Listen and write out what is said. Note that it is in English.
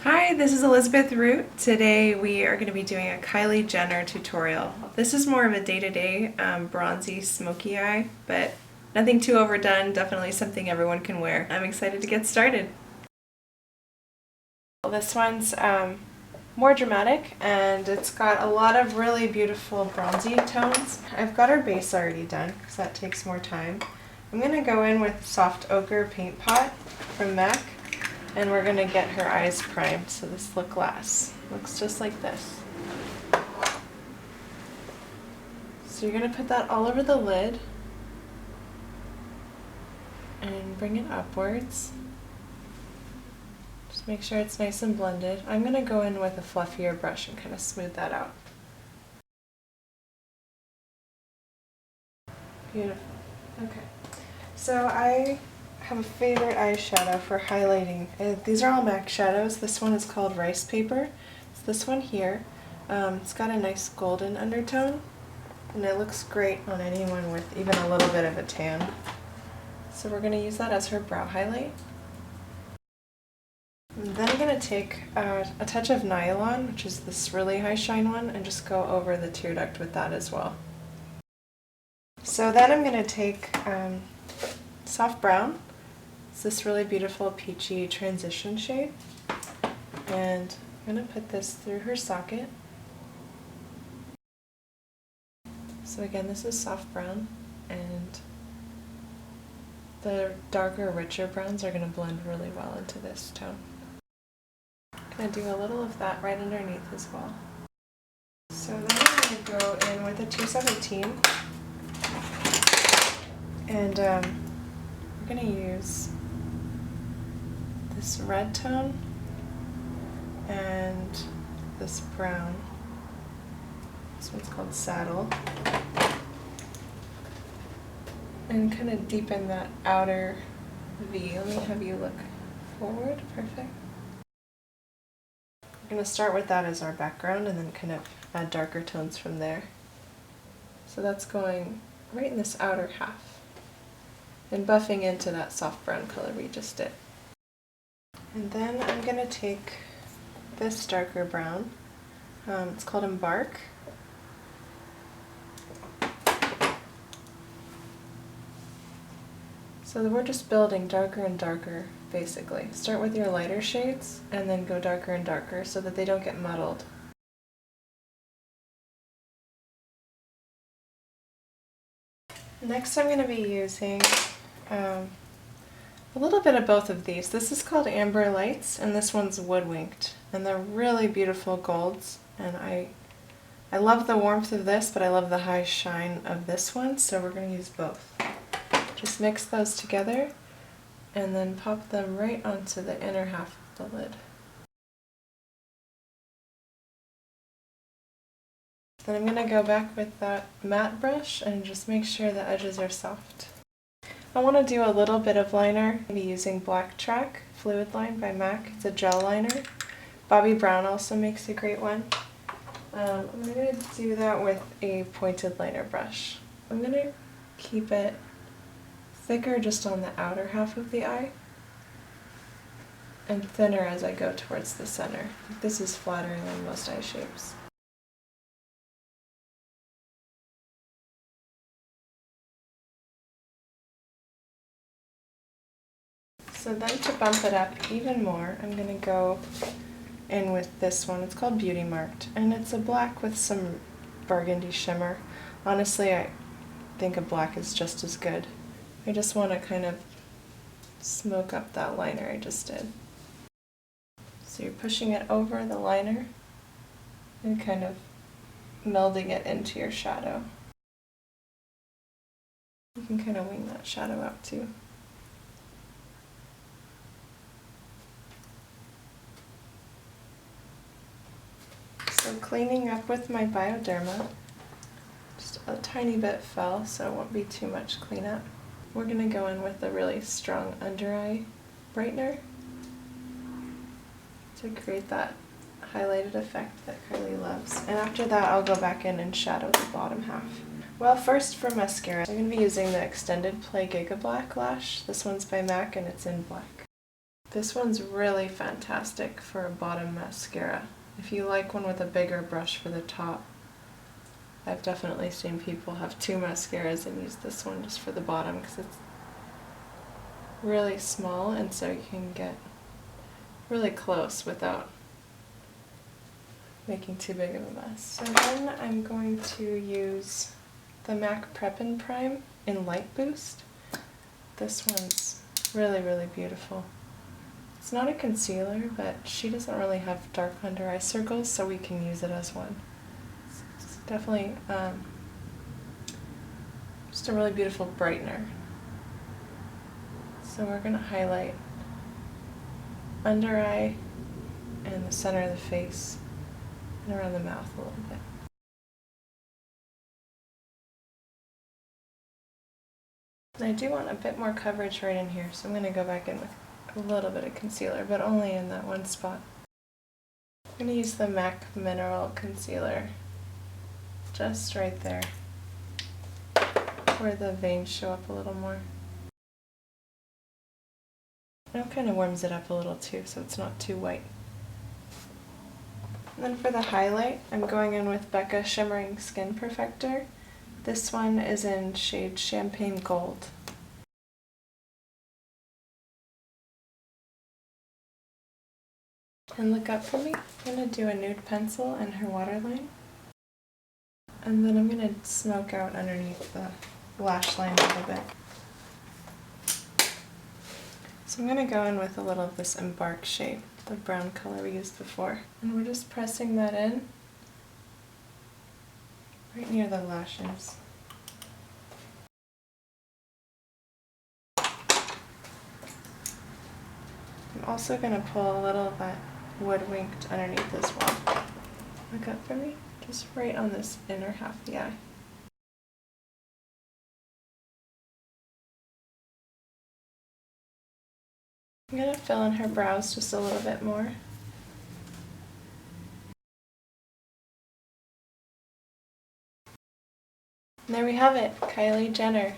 Hi, this is Elizabeth Root. Today we are going to be doing a Kylie Jenner tutorial. This is more of a day-to-day bronzy smoky eye, but nothing too overdone, definitely something everyone can wear. I'm excited to get started. This one's more dramatic and it's got a lot of really beautiful bronzy tones. I've got her base already done because that takes more time. I'm going to go in with Soft Ochre Paint Pot from MAC. And we're going to get her eyes primed, so this look looks just like this. So you're going to put that all over the lid and bring it upwards. Just make sure it's nice and blended. I'm going to go in with a fluffier brush and kind of smooth that out. Beautiful. Okay. So I have a favorite eyeshadow for highlighting. These are all MAC shadows. This one is called Rice Paper. It's this one here. It's got a nice golden undertone and it looks great on anyone with even a little bit of a tan. So we're going to use that as her brow highlight. And then I'm going to take a touch of Nylon, which is this really high shine one, and just go over the tear duct with that as well. So then I'm going to take soft brown. It's this really beautiful peachy transition shade, and I'm going to put this through her socket. So again, this is soft brown, and the darker, richer browns are going to blend really well into this tone. I'm going to do a little of that right underneath as well. So then I'm going to go in with a 217, and we're going to use this red tone and this brown. This one's called Saddle. And kind of deepen that outer V. Let me have you look forward. Perfect. We're going to start with that as our background and then kind of add darker tones from there. So that's going right in this outer half and buffing into that soft brown color we just did. And then I'm going to take this darker brown. It's called Embark. So we're just building darker and darker, basically. Start with your lighter shades and then go darker and darker so that they don't get muddled. Next I'm going to be using a little bit of both of these. This is called Amber Lights and this one's Woodwinked, and they're really beautiful golds, and I love the warmth of this, but I love the high shine of this one, so we're going to use both. Just mix those together and then pop them right onto the inner half of the lid. Then I'm going to go back with that matte brush and just make sure the edges are soft. I want to do a little bit of liner. I'll be using Black Track Fluidline by MAC. It's a gel liner. Bobbi Brown also makes a great one. I'm going to do that with a pointed liner brush. I'm going to keep it thicker just on the outer half of the eye and thinner as I go towards the center. This is flattering on most eye shapes. So then to bump it up even more, I'm going to go in with this one. It's called Beauty Marked, and it's a black with some burgundy shimmer. Honestly, I think a black is just as good. I just want to kind of smoke up that liner I just did. So you're pushing it over the liner and kind of melding it into your shadow. You can kind of wing that shadow out too. So cleaning up with my Bioderma, just a tiny bit fell, so it won't be too much cleanup. We're going to go in with a really strong under eye brightener to create that highlighted effect that Kylie loves. And after that I'll go back in and shadow the bottom half. Well, first for mascara, I'm going to be using the Extended Play Giga Black Lash. This one's by MAC and it's in black. This one's really fantastic for a bottom mascara. If you like one with a bigger brush for the top, I've definitely seen people have two mascaras and use this one just for the bottom because it's really small and so you can get really close without making too big of a mess. So then I'm going to use the MAC Prep and Prime in Light Boost. This one's really, really beautiful. It's not a concealer, but she doesn't really have dark under eye circles, so we can use it as one. It's definitely just a really beautiful brightener. So we're going to highlight under eye and the center of the face and around the mouth a little bit. And I do want a bit more coverage right in here, so I'm going to go back in with a little bit of concealer, but only in that one spot. I'm going to use the MAC Mineral Concealer just right there, where the veins show up a little more. And it kind of warms it up a little too, so it's not too white. And then for the highlight, I'm going in with Becca Shimmering Skin Perfector. This one is in shade Champagne Gold. And look up for me. I'm going to do a nude pencil in her waterline. And then I'm going to smoke out underneath the lash line a little bit. So I'm going to go in with a little of this Embark shade, the brown color we used before. And we're just pressing that in right near the lashes. I'm also going to pull a little of that Woodwinked underneath as well. Look up for me, just right on this inner half of the eye. I'm going to fill in her brows just a little bit more. And there we have it, Kylie Jenner.